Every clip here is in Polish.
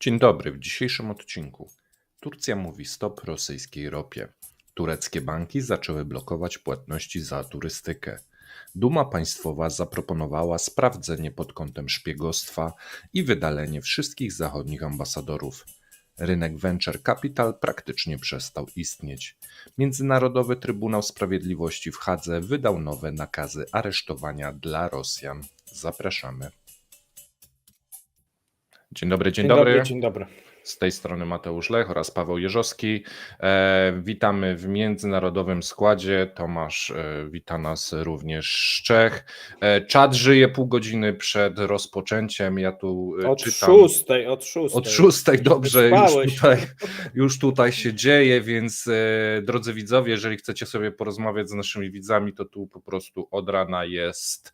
Dzień dobry, w dzisiejszym odcinku. Turcja mówi stop rosyjskiej ropie. Tureckie banki zaczęły blokować płatności za turystykę. Duma Państwowa zaproponowała sprawdzenie pod kątem szpiegostwa i wydalenie wszystkich zachodnich ambasadorów. Rynek Venture Capital praktycznie przestał istnieć. Międzynarodowy Trybunał Sprawiedliwości w Hadze wydał nowe nakazy aresztowania dla Rosjan. Zapraszamy. Dzień dobry, dzień dobry. Dzień dobry. Z tej strony Mateusz Lech oraz Paweł Jeżowski. Witamy w międzynarodowym składzie. Tomasz wita nas również z Czech. Czat żyje pół godziny przed rozpoczęciem. Ja tu czytam. Od szóstej, dobrze, już tutaj się dzieje, więc drodzy widzowie, jeżeli chcecie sobie porozmawiać z naszymi widzami, to tu po prostu od rana jest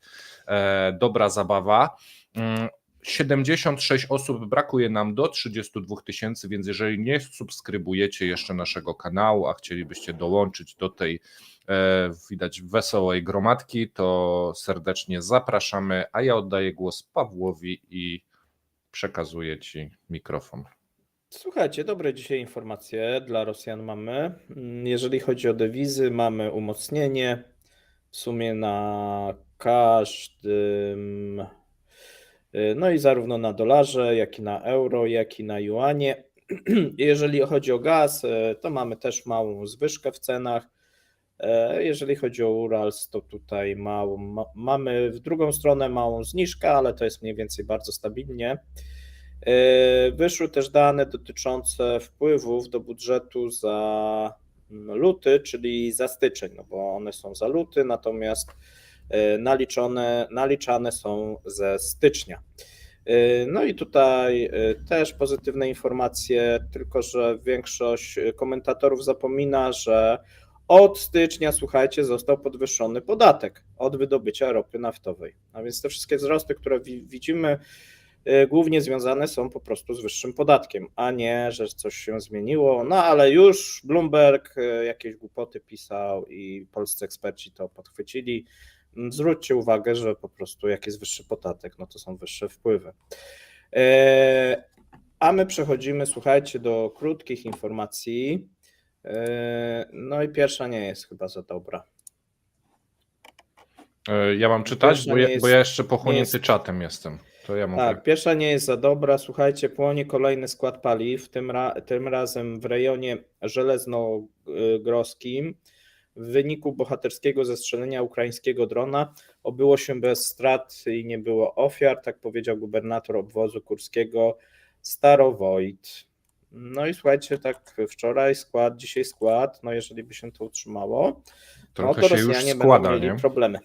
dobra zabawa. 76 osób, brakuje nam do 32 000, więc jeżeli nie subskrybujecie jeszcze naszego kanału, a chcielibyście dołączyć do tej widać wesołej gromadki, to serdecznie zapraszamy, a ja oddaję głos Pawłowi i przekazuję Ci mikrofon. Słuchajcie, dobre dzisiaj informacje dla Rosjan mamy. Jeżeli chodzi o dewizy, mamy umocnienie w sumie na każdym... No i zarówno na dolarze, jak i na euro, jak i na juanie. Jeżeli chodzi o gaz, to mamy też małą zwyżkę w cenach. Jeżeli chodzi o Urals, to tutaj mamy w drugą stronę małą zniżkę, ale to jest mniej więcej bardzo stabilnie. Wyszły też dane dotyczące wpływów do budżetu za luty, czyli za styczeń, no bo one są za luty, natomiast naliczane są ze stycznia. No i tutaj też pozytywne informacje, tylko że większość komentatorów zapomina, że od stycznia, słuchajcie, został podwyższony podatek od wydobycia ropy naftowej. A więc te wszystkie wzrosty, które widzimy, głównie związane są po prostu z wyższym podatkiem, a nie, że coś się zmieniło. No ale już Bloomberg jakieś głupoty pisał i polscy eksperci to podchwycili. Zwróćcie uwagę, że po prostu jak jest wyższy podatek, no to są wyższe wpływy. A my przechodzimy, słuchajcie, do krótkich informacji. No i pierwsza nie jest chyba za dobra. Ja mam czytać, bo ja jeszcze pochłonięty czatem jestem. To ja mogę. Tak, pierwsza nie jest za dobra. Słuchajcie, płonie kolejny skład paliw, tym razem w rejonie żeleznogrodzkim. W wyniku bohaterskiego zestrzelenia ukraińskiego drona obyło się bez strat i nie było ofiar, tak powiedział gubernator obwozu kurskiego Starowojt. No i słuchajcie, tak wczoraj skład, dzisiaj skład, no jeżeli by się to utrzymało, trochę no to się Rosjanie już składa, będą mieli nie? problemy.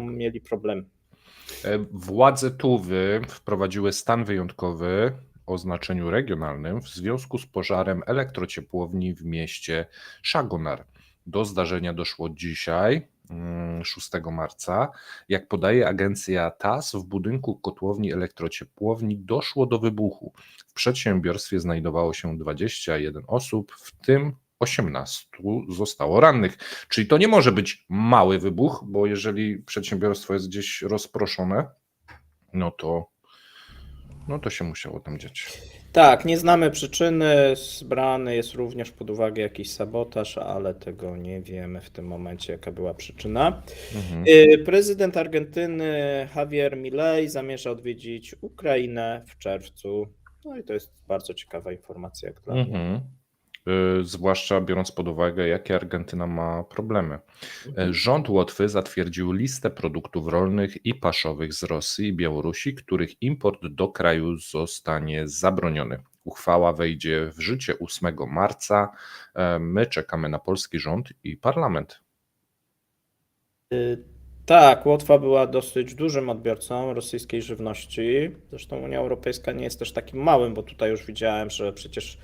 Mieli problemy. Władze Tuwy wprowadziły stan wyjątkowy o znaczeniu regionalnym w związku z pożarem elektrociepłowni w mieście Szagonar. Do zdarzenia doszło dzisiaj, 6 marca. Jak podaje agencja TASS, w budynku kotłowni elektrociepłowni doszło do wybuchu. W przedsiębiorstwie znajdowało się 21 osób, w tym 18 zostało rannych. Czyli to nie może być mały wybuch, bo jeżeli przedsiębiorstwo jest gdzieś rozproszone, no to się musiało tam dziać. Tak, nie znamy przyczyny, brany jest również pod uwagę jakiś sabotaż, ale tego nie wiemy w tym momencie, jaka była przyczyna. Prezydent Argentyny Javier Milei zamierza odwiedzić Ukrainę w czerwcu. No i to jest bardzo ciekawa informacja jak dla mnie. Zwłaszcza biorąc pod uwagę, jakie Argentyna ma problemy. Rząd Łotwy zatwierdził listę produktów rolnych i paszowych z Rosji i Białorusi, których import do kraju zostanie zabroniony. Uchwała wejdzie w życie 8 marca. My czekamy na polski rząd i parlament. Tak, Łotwa była dosyć dużym odbiorcą rosyjskiej żywności. Zresztą Unia Europejska nie jest też takim małym, bo tutaj już widziałem, że przecież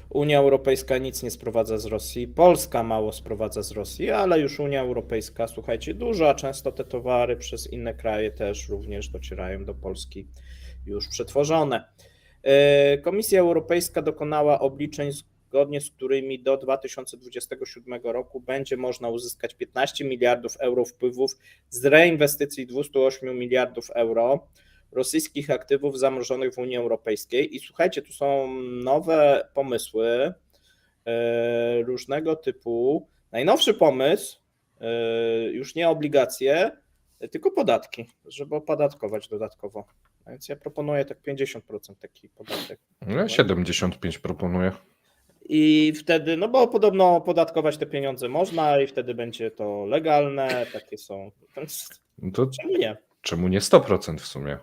Unia Europejska nic nie sprowadza z Rosji, Polska mało sprowadza z Rosji, ale już Unia Europejska, słuchajcie, dużo, a często te towary przez inne kraje też również docierają do Polski już przetworzone. Komisja Europejska dokonała obliczeń, zgodnie z którymi do 2027 roku będzie można uzyskać 15 miliardów euro wpływów z reinwestycji 208 miliardów euro. rosyjskich aktywów zamrożonych w Unii Europejskiej. I słuchajcie, tu są nowe pomysły różnego typu. Najnowszy pomysł, już nie obligacje, tylko podatki, żeby opodatkować dodatkowo. Więc ja proponuję tak 50% taki podatek. Ja 75 proponuję. I wtedy, no bo podobno opodatkować te pieniądze można i wtedy będzie to legalne, takie są. Więc No to czemu nie? czemu nie 100% w sumie?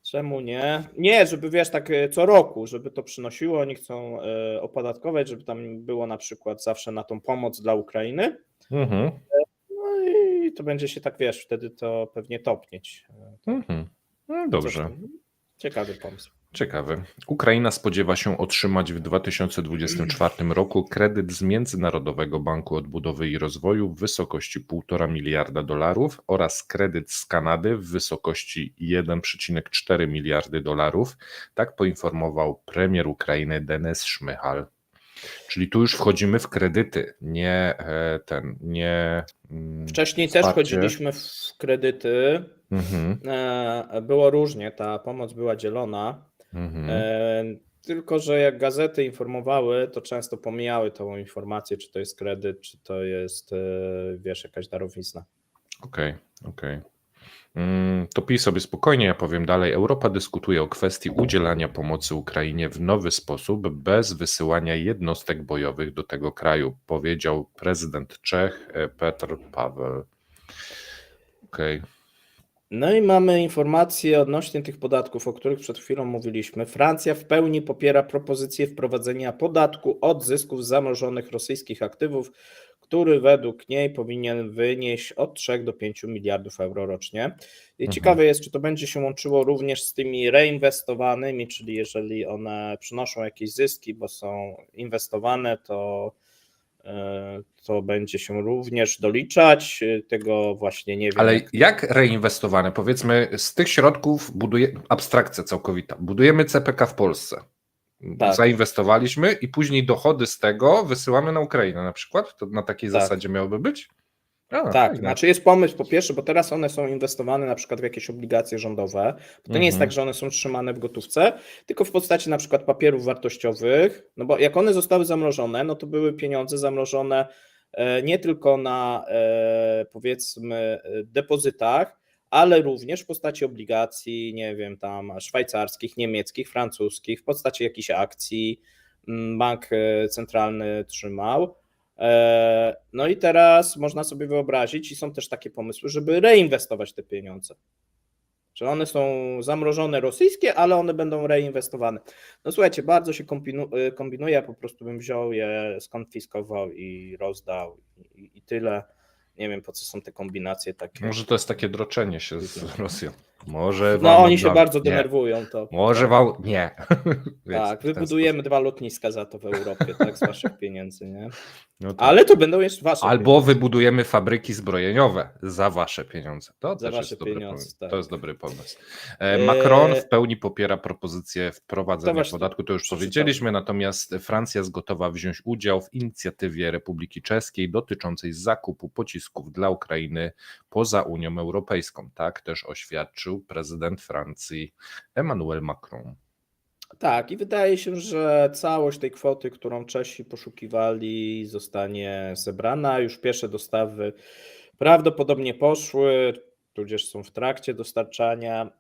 Czemu nie? Nie, żeby wiesz, tak co roku, żeby to przynosiło, oni chcą opodatkować, żeby tam było na przykład zawsze na tą pomoc dla Ukrainy. Mhm. No i to będzie się tak, wiesz, wtedy to pewnie topnieć. Mhm. No dobrze. Ciekawy pomysł. Ciekawe. Ukraina spodziewa się otrzymać w 2024 roku kredyt z Międzynarodowego Banku Odbudowy i Rozwoju w wysokości 1,5 miliarda dolarów oraz kredyt z Kanady w wysokości 1,4 miliardy dolarów. Tak poinformował premier Ukrainy Denis Szmyhal. Czyli tu już wchodzimy w kredyty, nie nie. Wcześniej wsparcie. też chodziliśmy w kredyty. Mhm. Było różnie, ta pomoc była dzielona. Tylko że jak gazety informowały, to często pomijały tą informację, czy to jest kredyt, czy to jest, wiesz, jakaś darowizna. Okej. To pij sobie spokojnie, ja powiem dalej. Europa dyskutuje o kwestii udzielania pomocy Ukrainie w nowy sposób, bez wysyłania jednostek bojowych do tego kraju, powiedział prezydent Czech Petr Paweł. Okej. No i mamy informacje odnośnie tych podatków, o których przed chwilą mówiliśmy. Francja w pełni popiera propozycję wprowadzenia podatku od zysków zamrożonych rosyjskich aktywów, który według niej powinien wynieść od 3 do 5 miliardów euro rocznie. I ciekawe jest, czy to będzie się łączyło również z tymi reinwestowanymi, czyli jeżeli one przynoszą jakieś zyski, bo są inwestowane, to będzie się również doliczać. Tego właśnie nie wiem. Ale jak reinwestowane? Powiedzmy, z tych środków abstrakcja całkowita. Budujemy CPK w Polsce. Tak. Zainwestowaliśmy i później dochody z tego wysyłamy na Ukrainę na przykład? To na takiej Tak. zasadzie miałoby być? Tak, fajne. znaczy jest pomysł po pierwsze, bo teraz one są inwestowane na przykład w jakieś obligacje rządowe. To nie jest tak, że one są trzymane w gotówce, tylko w postaci na przykład papierów wartościowych, no bo jak one zostały zamrożone, no to były pieniądze zamrożone nie tylko na powiedzmy depozytach, ale również w postaci obligacji, nie wiem, tam szwajcarskich, niemieckich, francuskich, w postaci jakichś akcji bank centralny trzymał. No i teraz można sobie wyobrazić, i są też takie pomysły, żeby reinwestować te pieniądze. Że one są zamrożone rosyjskie, ale one będą reinwestowane. No słuchajcie, bardzo się kombinuje, ja po prostu bym wziął je, skonfiskował i rozdał i tyle. Nie wiem, po co są te kombinacje takie. Może to jest takie droczenie się z Rosją. Może no oni się bardzo denerwują. To może nie. Tak, wybudujemy 2 lotniska za to w Europie, tak, z waszych pieniędzy, nie? No tak. Ale to będą jeszcze wasze Albo pieniądze. wybudujemy fabryki zbrojeniowe za wasze pieniądze. To Za też wasze jest dobry pieniądze, pomysł. tak. To jest dobry pomysł. Macron w pełni popiera propozycję wprowadzenia podatku, to już powiedzieliśmy, natomiast Francja jest gotowa wziąć udział w inicjatywie Republiki Czeskiej dotyczącej zakupu pocisków dla Ukrainy poza Unią Europejską. Tak też oświadczył prezydent Francji Emmanuel Macron. Tak, i wydaje się, że całość tej kwoty, którą Czesi poszukiwali, zostanie zebrana. Już pierwsze dostawy prawdopodobnie poszły, tudzież są w trakcie dostarczania.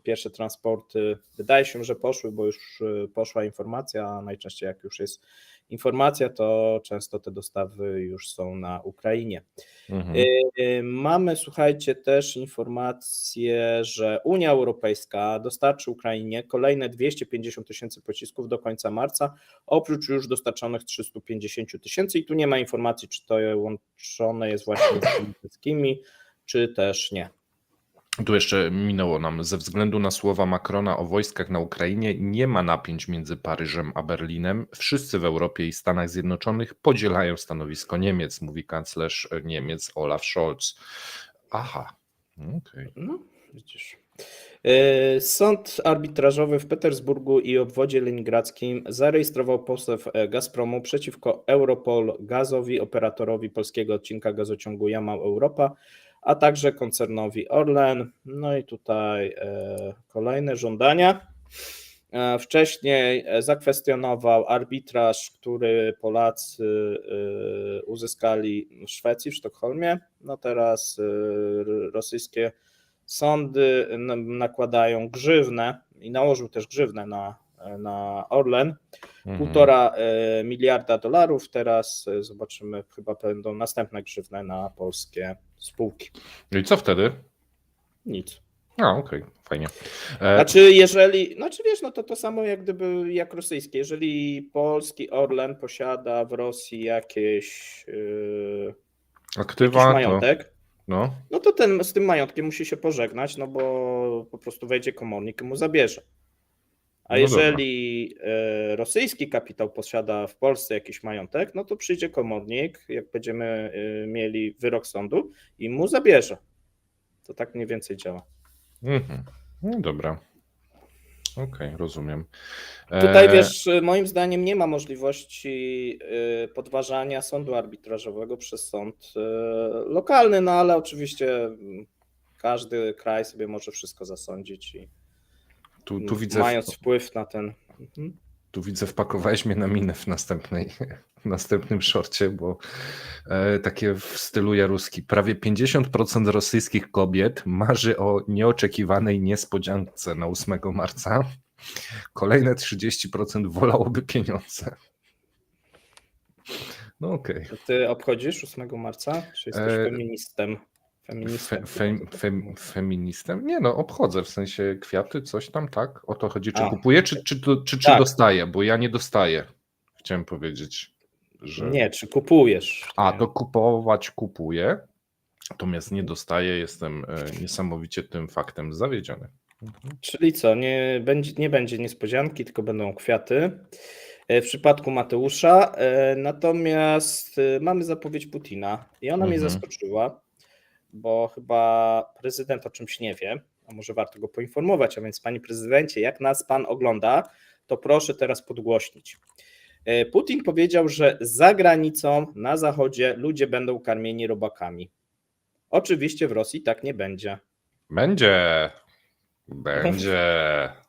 Pierwsze transporty wydaje się, że poszły, bo już poszła informacja, a najczęściej jak już jest informacja, to często te dostawy już są na Ukrainie. Mamy, słuchajcie, też informację, że Unia Europejska dostarczy Ukrainie kolejne 250 000 pocisków do końca marca, oprócz już dostarczonych 350 000 i tu nie ma informacji, czy to łączone jest właśnie z tymi wszystkimi, czy też nie. Tu jeszcze minęło nam, ze względu na słowa Macrona o wojskach na Ukrainie nie ma napięć między Paryżem a Berlinem. Wszyscy w Europie i Stanach Zjednoczonych podzielają stanowisko Niemiec, mówi kanclerz Niemiec Olaf Scholz. Aha, okej. No, widzisz. Sąd arbitrażowy w Petersburgu i obwodzie leningradzkim zarejestrował pozew Gazpromu przeciwko Europol Gazowi, operatorowi polskiego odcinka gazociągu Jamał Europa, a także koncernowi Orlen. No i tutaj kolejne żądania. Wcześniej zakwestionował arbitraż, który Polacy uzyskali w Szwecji, w Sztokholmie. No teraz rosyjskie sądy nakładają grzywnę i nałożył też grzywnę na Orlen. 1,5 miliarda dolarów. Teraz zobaczymy, chyba będą następne grzywny na polskie spółki. No i co wtedy? Nic. Okej, fajnie. Znaczy wiesz, no to samo jak rosyjskie. Jeżeli polski Orlen posiada w Rosji jakiś Aktywa, majątek, no to z tym majątkiem musi się pożegnać, no bo po prostu wejdzie komornik i mu zabierze. A No jeżeli rosyjski kapitał posiada w Polsce jakiś majątek, no to przyjdzie komornik, jak będziemy mieli wyrok sądu i mu zabierze. To tak mniej więcej działa. No dobra. Okej, rozumiem. Tutaj wiesz, moim zdaniem nie ma możliwości podważania sądu arbitrażowego przez sąd lokalny, no ale oczywiście każdy kraj sobie może wszystko zasądzić i tu widzę, mając wpływ na ten... Tu widzę, wpakowałeś mnie na minę w następnym szorcie, bo takie w stylu jaruski. Prawie 50% rosyjskich kobiet marzy o nieoczekiwanej niespodziance na 8 marca. Kolejne 30% wolałoby pieniądze. No okej. Ty obchodzisz 8 marca? Czy jesteś feministem? Feministem? Nie no, obchodzę, w sensie kwiaty, coś tam, tak? O to chodzi, czy kupuję, czy tak. dostaję, bo ja nie dostaję. Chciałem powiedzieć, że... Nie, czy kupujesz? To kupować kupuję, natomiast nie dostaję, jestem niesamowicie tym faktem zawiedziony. Czyli co, nie będzie niespodzianki, tylko będą kwiaty. W przypadku Mateusza, natomiast mamy zapowiedź Putina i ona mnie zaskoczyła, bo chyba prezydent o czymś nie wie, a może warto go poinformować, a więc panie prezydencie, jak nas pan ogląda, to proszę teraz podgłośnić. Putin powiedział, że za granicą, na zachodzie ludzie będą karmieni robakami. Oczywiście w Rosji tak nie będzie. Będzie.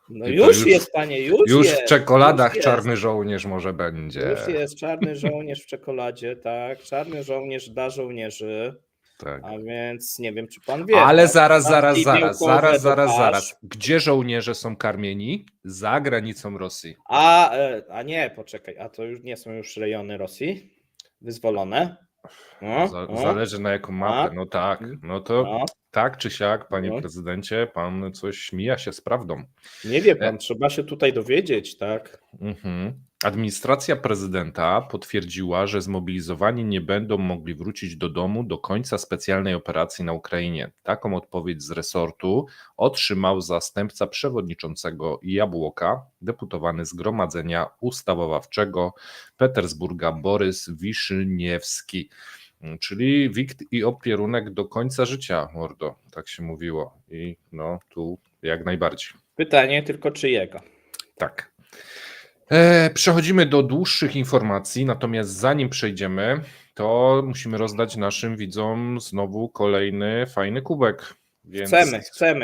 No już jest, panie, już jest. W czekoladach już czarny jest. żołnierz może będzie. Już jest czarny żołnierz w czekoladzie, tak. Czarny żołnierz dla żołnierzy. Tak. A więc nie wiem, czy pan wie. Ale zaraz. Gdzie żołnierze są karmieni? Za granicą Rosji. A nie, poczekaj, a to już nie są już rejony Rosji wyzwolone? Zależy na jaką mapę. No tak, no to tak czy siak, panie prezydencie, pan coś mija się z prawdą. Nie wie pan, trzeba się tutaj dowiedzieć, tak? Administracja prezydenta potwierdziła, że zmobilizowani nie będą mogli wrócić do domu do końca specjalnej operacji na Ukrainie. Taką odpowiedź z resortu otrzymał zastępca przewodniczącego Jabłoka, deputowany Zgromadzenia Ustawodawczego Petersburga Borys Wiszyniewski. Czyli wikt i opierunek do końca życia, mordo, tak się mówiło. I no tu jak najbardziej. Pytanie tylko czyjego? Tak. Przechodzimy do dłuższych informacji, natomiast zanim przejdziemy, to musimy rozdać naszym widzom znowu kolejny fajny kubek. Więc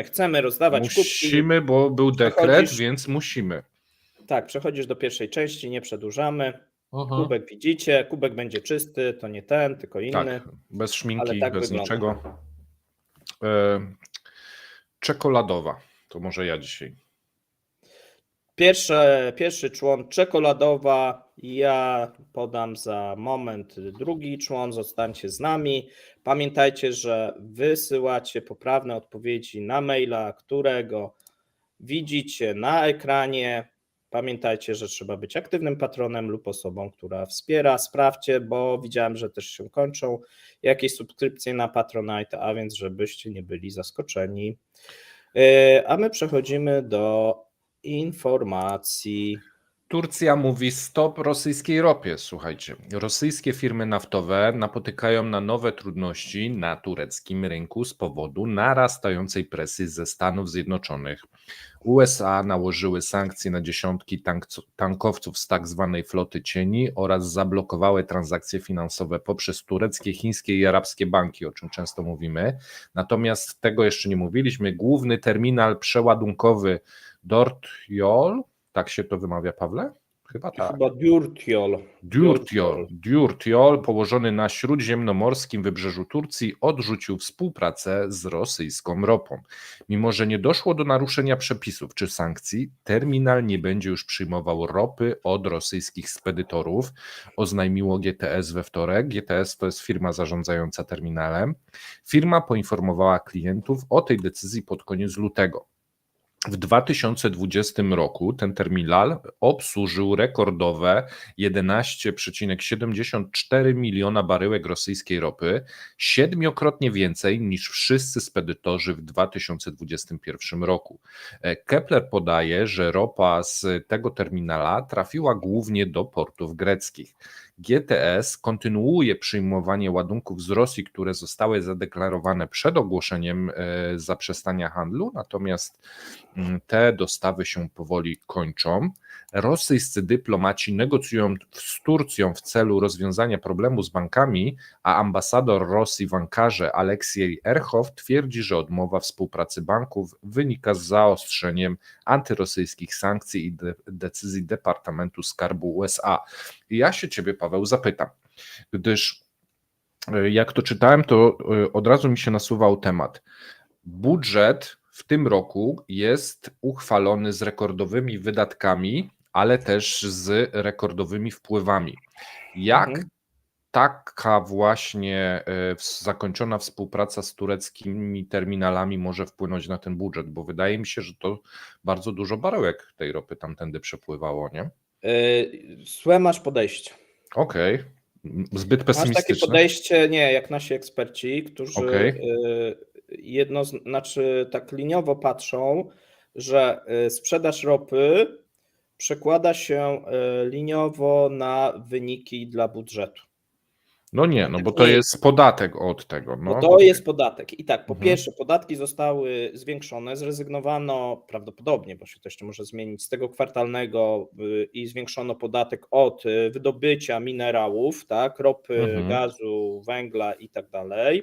chcemy rozdawać kubki. Musimy, bo był dekret, więc musimy. Tak, przechodzisz do pierwszej części, nie przedłużamy. Kubek widzicie, kubek będzie czysty, to nie ten, tylko inny. Tak, bez szminki, tak bez wygląda. niczego. Czekoladowa, to może ja dzisiaj. Pierwszy człon czekoladowa, ja podam za moment drugi człon, zostańcie z nami. Pamiętajcie, że wysyłacie poprawne odpowiedzi na maila, którego widzicie na ekranie. Pamiętajcie, że trzeba być aktywnym patronem lub osobą, która wspiera. Sprawdźcie, bo widziałem, że też się kończą jakieś subskrypcje na Patronite, a więc żebyście nie byli zaskoczeni. A my przechodzimy do informacji. Turcja mówi stop rosyjskiej ropie. Słuchajcie, rosyjskie firmy naftowe napotykają na nowe trudności na tureckim rynku z powodu narastającej presji ze Stanów Zjednoczonych. USA nałożyły sankcje na dziesiątki tankowców z tak zwanej floty cieni oraz zablokowały transakcje finansowe poprzez tureckie, chińskie i arabskie banki, o czym często mówimy. Natomiast tego jeszcze nie mówiliśmy. Główny terminal przeładunkowy Dort-Yol, tak się to wymawia, Pawle? Chyba tak. Chyba Djurtjol, położony na śródziemnomorskim wybrzeżu Turcji, odrzucił współpracę z rosyjską ropą. Mimo że nie doszło do naruszenia przepisów czy sankcji, terminal nie będzie już przyjmował ropy od rosyjskich spedytorów, oznajmiło GTS we wtorek. GTS to jest firma zarządzająca terminalem. Firma poinformowała klientów o tej decyzji pod koniec lutego. W 2020 roku ten terminal obsłużył rekordowe 11,74 miliona baryłek rosyjskiej ropy, 7-krotnie więcej niż wszyscy spedytorzy w 2021 roku. Kepler podaje, że ropa z tego terminala trafiła głównie do portów greckich. GTS kontynuuje przyjmowanie ładunków z Rosji, które zostały zadeklarowane przed ogłoszeniem zaprzestania handlu, natomiast te dostawy się powoli kończą. Rosyjscy dyplomaci negocjują z Turcją w celu rozwiązania problemu z bankami, a ambasador Rosji w Ankarze Aleksiej Erchow twierdzi, że odmowa współpracy banków wynika z zaostrzeniem antyrosyjskich sankcji i decyzji Departamentu Skarbu USA. I ja się ciebie, Paweł, zapytam, gdyż jak to czytałem, to od razu mi się nasuwał temat. Budżet w tym roku jest uchwalony z rekordowymi wydatkami, ale też z rekordowymi wpływami. Jak taka właśnie zakończona współpraca z tureckimi terminalami może wpłynąć na ten budżet? Bo wydaje mi się, że to bardzo dużo baryłek tej ropy tamtędy przepływało, nie? Złe masz podejście. Okej. Zbyt Masz pesymistyczne. takie podejście, nie, jak nasi eksperci, którzy tak liniowo patrzą, że sprzedaż ropy przekłada się liniowo na wyniki dla budżetu. No nie, no bo to jest podatek od tego. No. To jest podatek. I tak, po pierwsze, podatki zostały zwiększone, zrezygnowano prawdopodobnie, bo się to jeszcze może zmienić, z tego kwartalnego i zwiększono podatek od wydobycia minerałów, tak, ropy, gazu, węgla i tak dalej.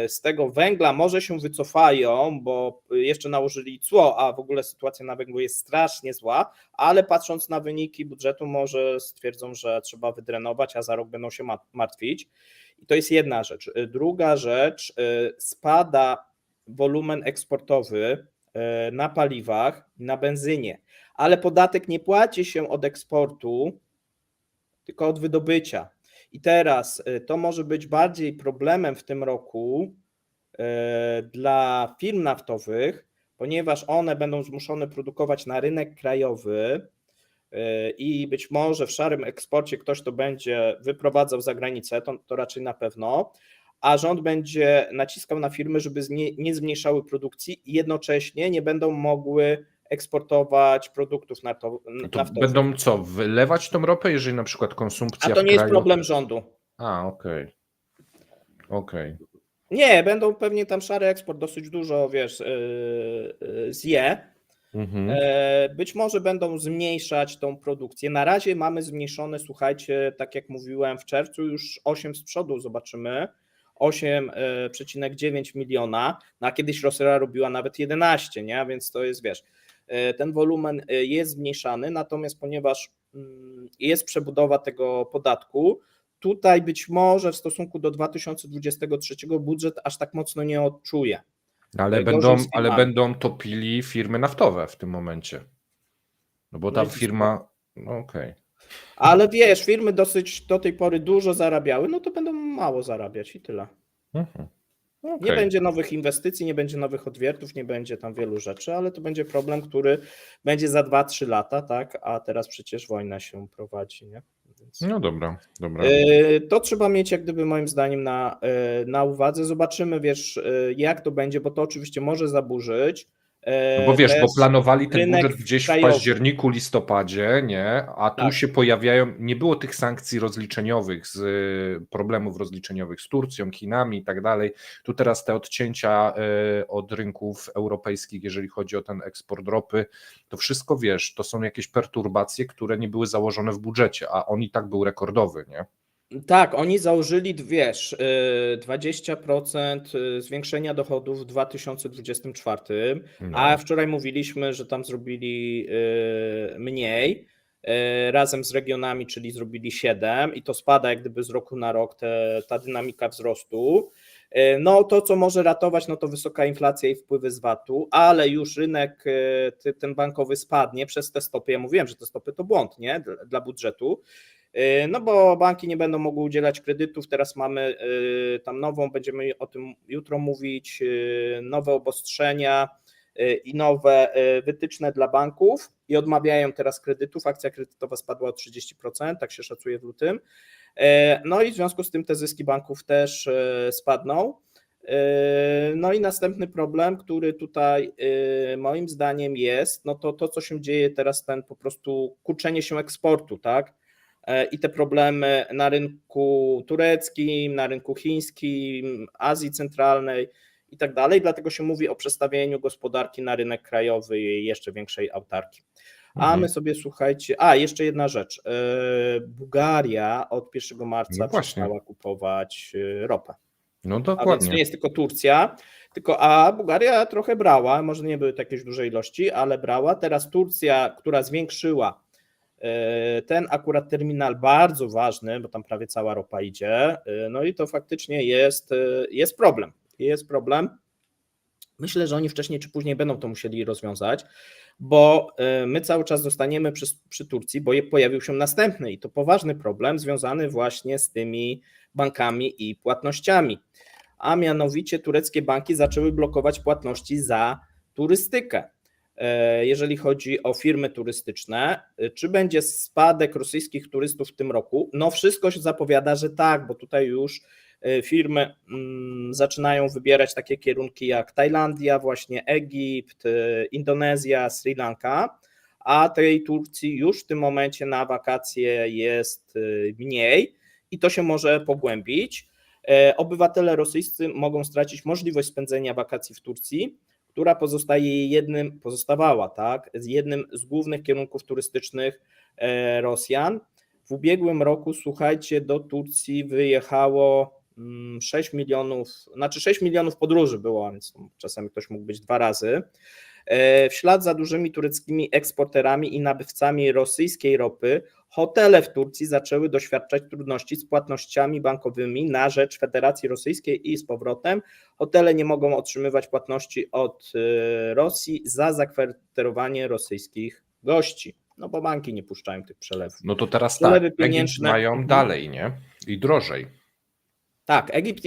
Z tego węgla może się wycofają, bo jeszcze nałożyli cło, a w ogóle sytuacja na węglu jest strasznie zła, ale patrząc na wyniki budżetu może stwierdzą, że trzeba wydrenować, a za rok będą się martwić. I to jest jedna rzecz. Druga rzecz, spada wolumen eksportowy na paliwach, na benzynie, ale podatek nie płaci się od eksportu, tylko od wydobycia. I teraz to może być bardziej problemem w tym roku dla firm naftowych, ponieważ one będą zmuszone produkować na rynek krajowy i być może w szarym eksporcie ktoś to będzie wyprowadzał za granicę, to raczej na pewno, a rząd będzie naciskał na firmy, żeby nie zmniejszały produkcji i jednocześnie nie będą mogły eksportować produktów naftowych. Będą co, wylewać tą ropę, jeżeli na przykład konsumpcja A to nie jest problem rządu. Okej. Nie, będą pewnie tam szary eksport dosyć dużo, wiesz, zje. Być może będą zmniejszać tą produkcję. Na razie mamy zmniejszone, słuchajcie, tak jak mówiłem, w czerwcu już 8 z przodu zobaczymy, 8,9 miliona, a kiedyś Rosja robiła nawet 11, nie? Więc to jest, wiesz, ten wolumen jest zmniejszany, natomiast ponieważ jest przebudowa tego podatku, tutaj być może w stosunku do 2023 budżet aż tak mocno nie odczuje. Ale będą topili firmy naftowe w tym momencie. No bo ta firma, okej. Ale wiesz, firmy dosyć do tej pory dużo zarabiały, no to będą mało zarabiać i tyle. Nie będzie nowych inwestycji, nie będzie nowych odwiertów, nie będzie tam wielu rzeczy, ale to będzie problem, który będzie za 2-3 lata, tak? A teraz przecież wojna się prowadzi, nie? Więc no dobra. To trzeba mieć jak gdyby moim zdaniem na uwadze. Zobaczymy, wiesz, jak to będzie, bo to oczywiście może zaburzyć No bo wiesz, bo też planowali ten rynek budżet gdzieś w krajowy. październiku, listopadzie, nie? A tu Tak. się pojawiają, nie było tych sankcji rozliczeniowych, problemów rozliczeniowych z Turcją, Chinami i tak dalej. Tu teraz te odcięcia od rynków europejskich, jeżeli chodzi o ten eksport ropy, to wszystko, wiesz, to są jakieś perturbacje, które nie były założone w budżecie, a on i tak był rekordowy, nie? Tak, oni założyli, wiesz, 20% zwiększenia dochodów w 2024, a No. wczoraj mówiliśmy, że tam zrobili mniej razem z regionami, czyli zrobili 7 i to spada jak gdyby z roku na rok ta dynamika wzrostu. No to, co może ratować, no to wysoka inflacja i wpływy z VAT-u, ale już rynek ten bankowy spadnie przez te stopy. Ja mówiłem, że te stopy to błąd, nie? Dla budżetu. No bo banki nie będą mogły udzielać kredytów, teraz mamy tam nową, będziemy o tym jutro mówić, nowe obostrzenia i nowe wytyczne dla banków i odmawiają teraz kredytów, akcja kredytowa spadła o 30%, tak się szacuje w lutym, no i w związku z tym te zyski banków też spadną. No i następny problem, który tutaj moim zdaniem jest, no to co się dzieje teraz, ten po prostu kurczenie się eksportu, tak? I te problemy na rynku tureckim, na rynku chińskim, Azji Centralnej i tak dalej. Dlatego się mówi o przestawieniu gospodarki na rynek krajowy i jeszcze większej autarki. A my sobie, słuchajcie, jeszcze jedna rzecz. Bułgaria od 1 marca No właśnie. przestała kupować ropę. No A więc dokładnie. nie jest tylko Turcja, a Bułgaria trochę brała, może nie były to jakieś duże ilości, ale brała. Teraz Turcja, która zwiększyła ten akurat terminal bardzo ważny, bo tam prawie cała ropa idzie, no i to faktycznie jest problem. Jest problem. Myślę, że oni wcześniej czy później będą to musieli rozwiązać, bo my cały czas zostaniemy przy Turcji, bo pojawił się następny i to poważny problem związany właśnie z tymi bankami i płatnościami. A mianowicie tureckie banki zaczęły blokować płatności za turystykę. Jeżeli chodzi o firmy turystyczne, czy będzie spadek rosyjskich turystów w tym roku? No wszystko się zapowiada, że tak, bo tutaj już firmy zaczynają wybierać takie kierunki jak Tajlandia, właśnie Egipt, Indonezja, Sri Lanka, a tej Turcji już w tym momencie na wakacje jest mniej i to się może pogłębić. Obywatele rosyjscy mogą stracić możliwość spędzenia wakacji w Turcji, która pozostawała, tak, jednym z głównych kierunków turystycznych Rosjan. W ubiegłym roku, słuchajcie, do Turcji wyjechało 6 milionów podróży było, więc czasami ktoś mógł być 2 razy. W ślad za dużymi tureckimi eksporterami i nabywcami rosyjskiej ropy, hotele w Turcji zaczęły doświadczać trudności z płatnościami bankowymi na rzecz Federacji Rosyjskiej i z powrotem. Hotele nie mogą otrzymywać płatności od Rosji za zakwaterowanie rosyjskich gości, no bo banki nie puszczają tych przelewów. No to teraz Przelewy tak, pieniężne mają dalej, nie? I drożej. Tak, Egipt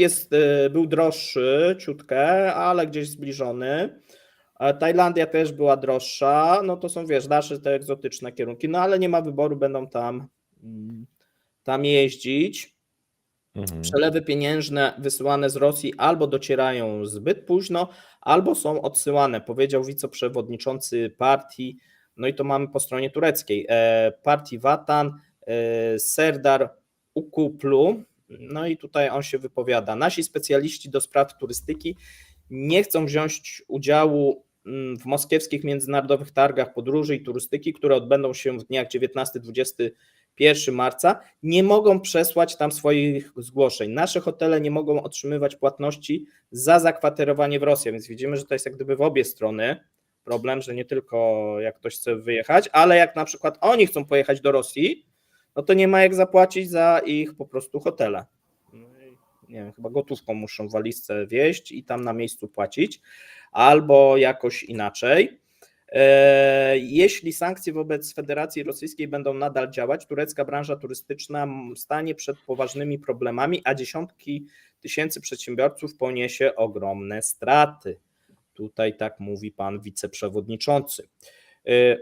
był droższy ciutkę, ale gdzieś zbliżony. Tajlandia też była droższa, no to są, wiesz, dalsze te egzotyczne kierunki, no ale nie ma wyboru, będą tam jeździć. Przelewy pieniężne wysyłane z Rosji albo docierają zbyt późno, albo są odsyłane, powiedział wiceprzewodniczący partii, no i to mamy po stronie tureckiej, partii Vatan, Serdar Ukuplu, no i tutaj on się wypowiada. Nasi specjaliści do spraw turystyki nie chcą wziąć udziału w moskiewskich międzynarodowych targach podróży i turystyki, które odbędą się w dniach 19-21 marca, nie mogą przesłać tam swoich zgłoszeń. Nasze hotele nie mogą otrzymywać płatności za zakwaterowanie w Rosji, więc widzimy, że to jest jak gdyby w obie strony problem, że nie tylko jak ktoś chce wyjechać, ale jak na przykład oni chcą pojechać do Rosji, no to nie ma jak zapłacić za ich po prostu hotele. Nie wiem, chyba gotówką muszą w walizce wieźć i tam na miejscu płacić, albo jakoś inaczej. Jeśli sankcje wobec Federacji Rosyjskiej będą nadal działać, turecka branża turystyczna stanie przed poważnymi problemami, a dziesiątki tysięcy przedsiębiorców poniesie ogromne straty. Tutaj tak mówi pan wiceprzewodniczący.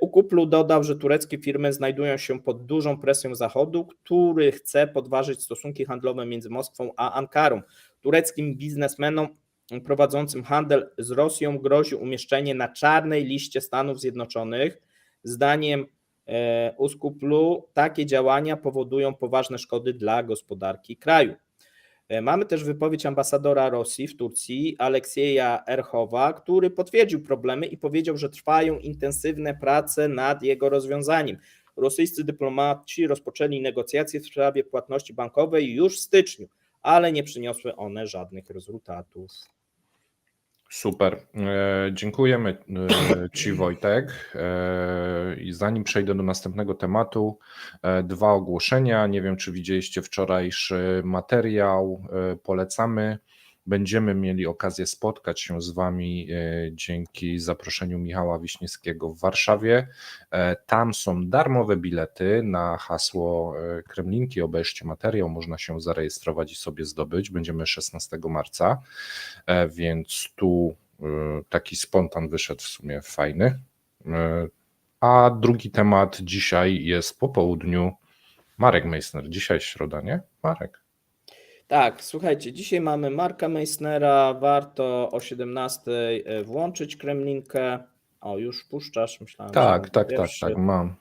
Ukuplu dodał, że tureckie firmy znajdują się pod dużą presją Zachodu, który chce podważyć stosunki handlowe między Moskwą a Ankarą. Tureckim biznesmenom prowadzącym handel z Rosją grozi umieszczenie na czarnej liście Stanów Zjednoczonych. Zdaniem Uskuplu takie działania powodują poważne szkody dla gospodarki kraju. Mamy też wypowiedź ambasadora Rosji w Turcji, Aleksieja Erchowa, który potwierdził problemy i powiedział, że trwają intensywne prace nad jego rozwiązaniem. Rosyjscy dyplomaci rozpoczęli negocjacje w sprawie płatności bankowej już w styczniu, ale nie przyniosły one żadnych rezultatów. Super. Dziękujemy Ci, Wojtek. I zanim przejdę do następnego tematu, dwa ogłoszenia. Nie wiem, czy widzieliście wczorajszy materiał. Polecamy. Będziemy mieli okazję spotkać się z Wami dzięki zaproszeniu Michała Wiśniewskiego w Warszawie. Tam są darmowe bilety na hasło Kremlinki. Obejrzcie materiał, można się zarejestrować i sobie zdobyć. Będziemy 16 marca, więc tu taki spontan wyszedł w sumie fajny. A drugi temat dzisiaj jest po południu. Marek Meissner, dzisiaj środa, nie? Marek. Tak, słuchajcie, dzisiaj mamy Marka Meissnera, warto o 17 włączyć Kremlinkę. O, już puszczasz, myślałem, Tak, że tak, pierwszy. mam.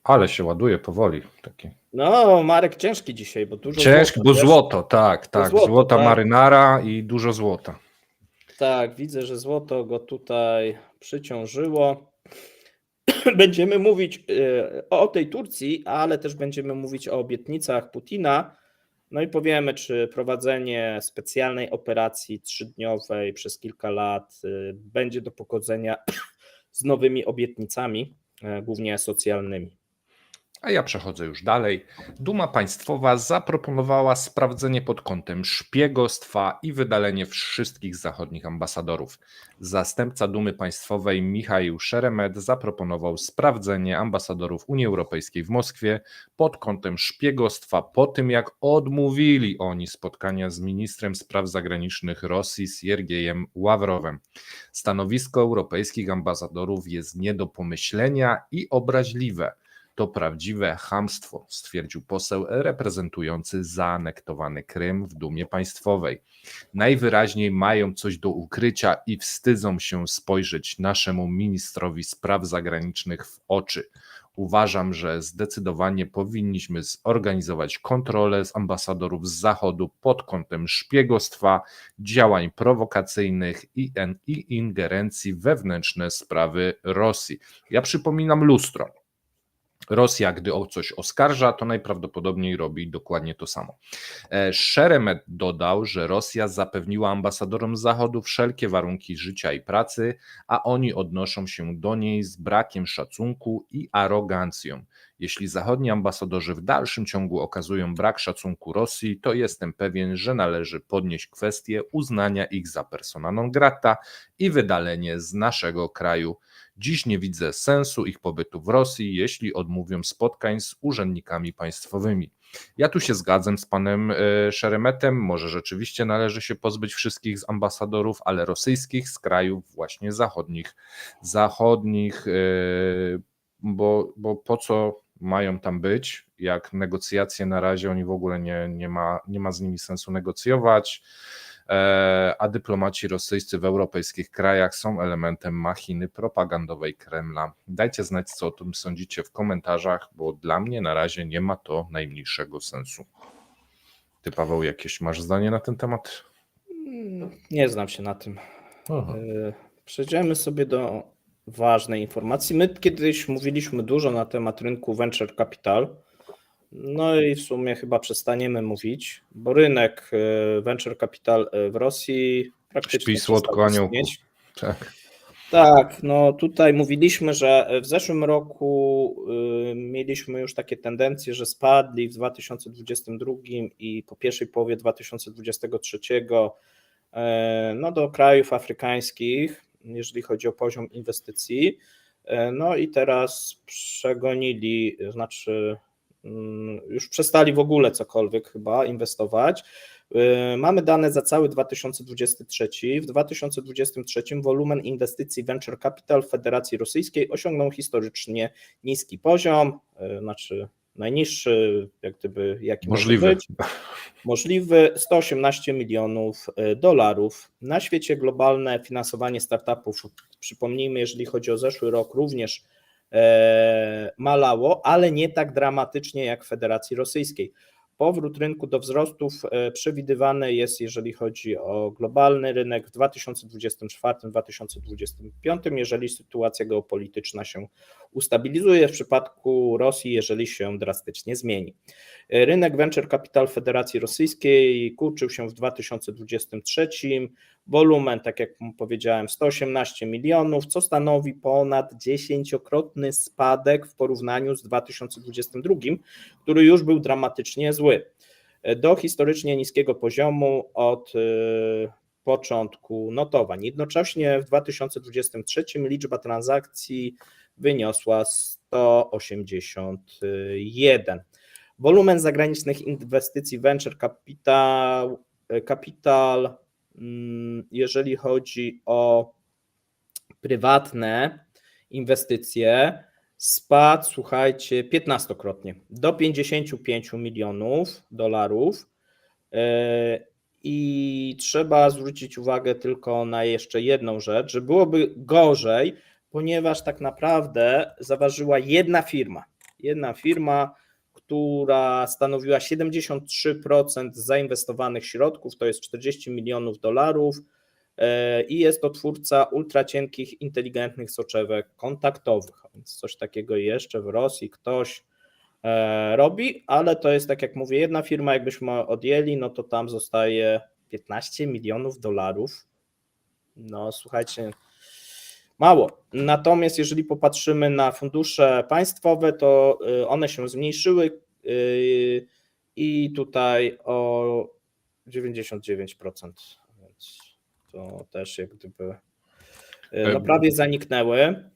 Ale się ładuje powoli. Taki. No, Marek ciężki dzisiaj, bo dużo Ciężki, złota, bo wiesz? złoto, tak. Złoto, Złota tak. marynara i dużo złota. Tak, widzę, że złoto go tutaj przyciążyło. Będziemy mówić o tej Turcji, ale też będziemy mówić o obietnicach Putina. No i powiemy, czy prowadzenie specjalnej operacji 3-dniowej przez kilka lat będzie do pogodzenia z nowymi obietnicami, głównie socjalnymi. A ja przechodzę już dalej. Duma Państwowa zaproponowała sprawdzenie pod kątem szpiegostwa i wydalenie wszystkich zachodnich ambasadorów. Zastępca Dumy Państwowej Michał Szeremet zaproponował sprawdzenie ambasadorów Unii Europejskiej w Moskwie pod kątem szpiegostwa po tym, jak odmówili oni spotkania z ministrem spraw zagranicznych Rosji Siergiejem Ławrowem. Stanowisko europejskich ambasadorów jest nie do pomyślenia i obraźliwe. To prawdziwe chamstwo, stwierdził poseł reprezentujący zaanektowany Krym w Dumie Państwowej. Najwyraźniej mają coś do ukrycia i wstydzą się spojrzeć naszemu ministrowi spraw zagranicznych w oczy. Uważam, że zdecydowanie powinniśmy zorganizować kontrolę z ambasadorów z Zachodu pod kątem szpiegostwa, działań prowokacyjnych i ingerencji w wewnętrzne sprawy Rosji. Ja przypominam lustro. Rosja, gdy o coś oskarża, to najprawdopodobniej robi dokładnie to samo. Szeremet dodał, że Rosja zapewniła ambasadorom Zachodu wszelkie warunki życia i pracy, a oni odnoszą się do niej z brakiem szacunku i arogancją. Jeśli zachodni ambasadorzy w dalszym ciągu okazują brak szacunku Rosji, to jestem pewien, że należy podnieść kwestię uznania ich za persona non grata i wydalenie z naszego kraju. Dziś nie widzę sensu ich pobytu w Rosji, jeśli odmówią spotkań z urzędnikami państwowymi. Ja tu się zgadzam z panem Szeremetem, może rzeczywiście należy się pozbyć wszystkich z ambasadorów, ale rosyjskich z krajów właśnie zachodnich, bo po co mają tam być, jak negocjacje na razie oni w ogóle nie ma z nimi sensu negocjować, a dyplomaci rosyjscy w europejskich krajach są elementem machiny propagandowej Kremla. Dajcie znać, co o tym sądzicie w komentarzach, bo dla mnie na razie nie ma to najmniejszego sensu. Ty, Paweł, jakieś masz zdanie na ten temat? Nie znam się na tym. Aha. Przejdziemy sobie do ważnej informacji. My kiedyś mówiliśmy dużo na temat rynku venture capital. No i w sumie chyba przestaniemy mówić, bo rynek venture capital w Rosji praktycznie Śpi słodko, przestał aniołku. istnieć. Tak. Tak, no tutaj mówiliśmy, że w zeszłym roku mieliśmy już takie tendencje, że spadli w 2022 i po pierwszej połowie 2023 no do krajów afrykańskich, jeżeli chodzi o poziom inwestycji. No i teraz przegonili, znaczy już przestali w ogóle cokolwiek chyba inwestować. Mamy dane za cały 2023. W 2023 wolumen inwestycji venture capital w Federacji Rosyjskiej osiągnął historycznie niski poziom, znaczy najniższy, jak gdyby, jaki może Możliwy. być. Możliwy $118 milionów. Na świecie globalne finansowanie startupów, przypomnijmy, jeżeli chodzi o zeszły rok, również malało, ale nie tak dramatycznie jak w Federacji Rosyjskiej. Powrót rynku do wzrostów przewidywany jest, jeżeli chodzi o globalny rynek w 2024-2025, jeżeli sytuacja geopolityczna się ustabilizuje, w przypadku Rosji, jeżeli się drastycznie zmieni. Rynek Venture Capital Federacji Rosyjskiej kurczył się w 2023, wolumen, tak jak powiedziałem, 118 milionów, co stanowi ponad 10-krotny spadek w porównaniu z 2022, który już był dramatycznie zły, do historycznie niskiego poziomu od początku notowań. Jednocześnie w 2023 liczba transakcji wyniosła 181. Wolumen zagranicznych inwestycji Venture Capital, jeżeli chodzi o prywatne inwestycje, spadł, słuchajcie, 15-krotnie do 55 milionów dolarów. I trzeba zwrócić uwagę tylko na jeszcze jedną rzecz, że byłoby gorzej, ponieważ tak naprawdę zaważyła jedna firma, która stanowiła 73% zainwestowanych środków, to jest 40 milionów dolarów, i jest to twórca ultracienkich, inteligentnych soczewek kontaktowych. Więc coś takiego jeszcze w Rosji ktoś robi, ale to jest, tak jak mówię, jedna firma, jakbyśmy odjęli, no to tam zostaje 15 milionów dolarów. No słuchajcie, mało. Natomiast jeżeli popatrzymy na fundusze państwowe, to one się zmniejszyły i tutaj o 99%, więc to też jak gdyby no prawie zaniknęły.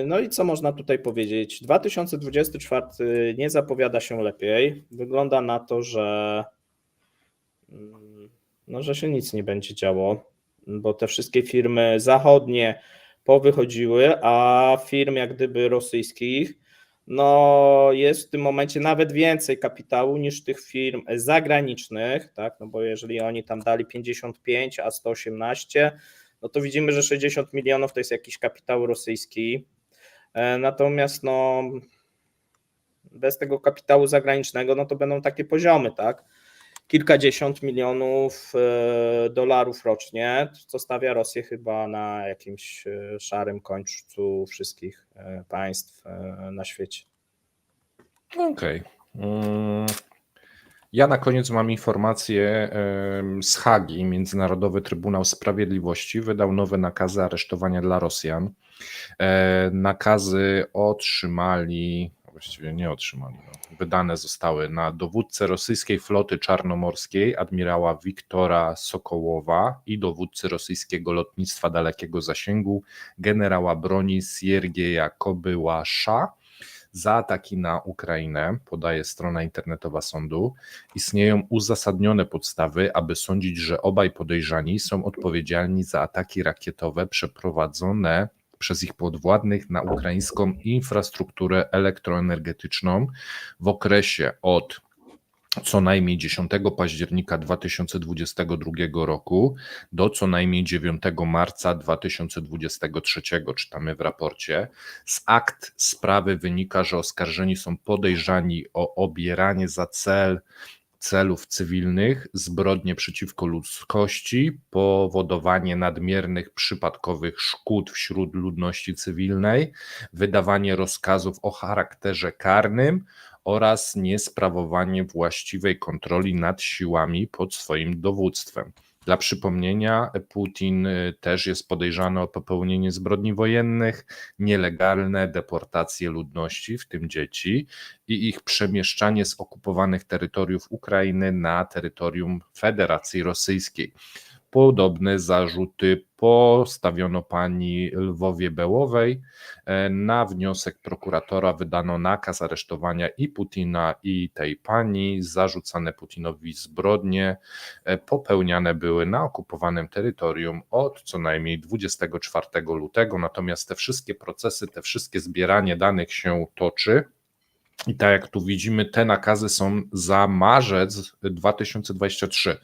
No i co można tutaj powiedzieć? 2024 nie zapowiada się lepiej. Wygląda na to, że się nic nie będzie działo, bo te wszystkie firmy zachodnie powychodziły, a firm jak gdyby rosyjskich no jest w tym momencie nawet więcej kapitału niż tych firm zagranicznych, tak? No bo jeżeli oni tam dali 55, a 118, no to widzimy, że 60 milionów to jest jakiś kapitał rosyjski. Natomiast no bez tego kapitału zagranicznego no to będą takie poziomy, tak? Kilkadziesiąt milionów dolarów rocznie, co stawia Rosję chyba na jakimś szarym końcu wszystkich państw na świecie. Okej. Ja na koniec mam informację z Hagi. Międzynarodowy Trybunał Sprawiedliwości wydał nowe nakazy aresztowania dla Rosjan. Nakazy otrzymali, właściwie nie otrzymali, wydane zostały na dowódcę rosyjskiej floty czarnomorskiej, admirała Wiktora Sokołowa i dowódcy rosyjskiego lotnictwa dalekiego zasięgu, generała broni Siergieja Kobyłasza, za ataki na Ukrainę, podaje strona internetowa sądu. Istnieją uzasadnione podstawy, aby sądzić, że obaj podejrzani są odpowiedzialni za ataki rakietowe przeprowadzone przez ich podwładnych na ukraińską infrastrukturę elektroenergetyczną w okresie od co najmniej 10 października 2022 roku do co najmniej 9 marca 2023, czytamy w raporcie. Z akt sprawy wynika, że oskarżeni są podejrzani o obieranie za celów cywilnych, zbrodnie przeciwko ludzkości, powodowanie nadmiernych przypadkowych szkód wśród ludności cywilnej, wydawanie rozkazów o charakterze karnym oraz niesprawowanie właściwej kontroli nad siłami pod swoim dowództwem. Dla przypomnienia, Putin też jest podejrzany o popełnienie zbrodni wojennych, nielegalne deportacje ludności, w tym dzieci, i ich przemieszczanie z okupowanych terytoriów Ukrainy na terytorium Federacji Rosyjskiej. Podobne zarzuty postawiono pani Lwowie Bełowej. Na wniosek prokuratora wydano nakaz aresztowania i Putina, i tej pani. Zarzucane Putinowi zbrodnie popełniane były na okupowanym terytorium od co najmniej 24 lutego. Natomiast te wszystkie procesy, te wszystkie zbieranie danych się toczy. I tak jak tu widzimy, te nakazy są za marzec 2023,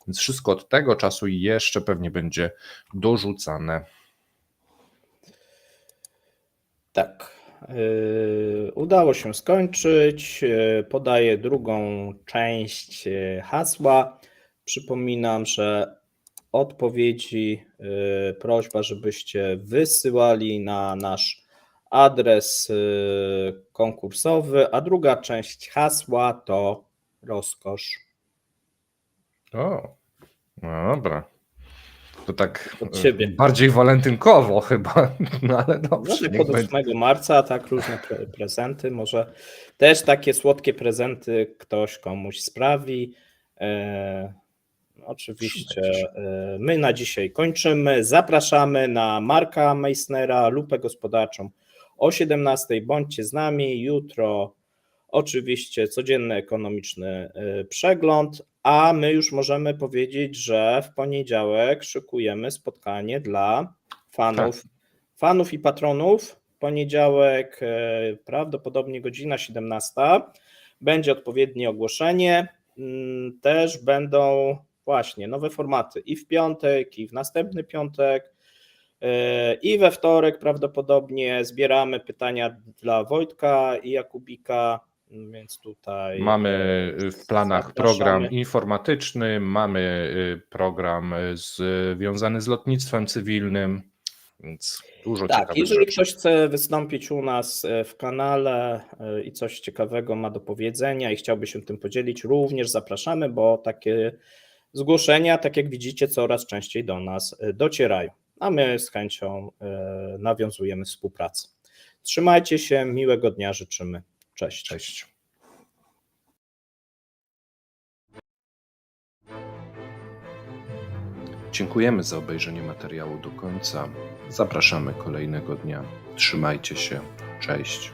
więc wszystko od tego czasu jeszcze pewnie będzie dorzucane. Tak. Udało się skończyć. Podaję drugą część hasła. Przypominam, że odpowiedzi prośba, żebyście wysyłali na nasz adres konkursowy, a druga część hasła to rozkosz. O, no dobra. To tak Od siebie. bardziej walentynkowo chyba, no ale dobrze. Może niech pod będzie. 8 marca, tak, różne prezenty, może też takie słodkie prezenty ktoś komuś sprawi. Oczywiście my na dzisiaj kończymy. Zapraszamy na Marka Meissnera, Lupę Gospodarczą o 17:00. Bądźcie z nami. Jutro oczywiście codzienny ekonomiczny przegląd, a my już możemy powiedzieć, że w poniedziałek szykujemy spotkanie dla fanów i patronów. Poniedziałek prawdopodobnie godzina 17:00. Będzie odpowiednie ogłoszenie. Też będą właśnie nowe formaty i w piątek, i w następny piątek, i we wtorek prawdopodobnie zbieramy pytania dla Wojtka i Jakubika, więc tutaj mamy w planach zapraszamy. program informatyczny, mamy program związany z lotnictwem cywilnym, więc dużo Tak, ciekawych jeżeli rzeczy. ktoś chce wystąpić u nas w kanale i coś ciekawego ma do powiedzenia i chciałby się tym podzielić, również zapraszamy, bo takie zgłoszenia, tak jak widzicie, coraz częściej do nas docierają, a my z chęcią nawiązujemy współpracę. Trzymajcie się, miłego dnia życzymy. Cześć. Cześć. Dziękujemy za obejrzenie materiału do końca. Zapraszamy kolejnego dnia. Trzymajcie się. Cześć.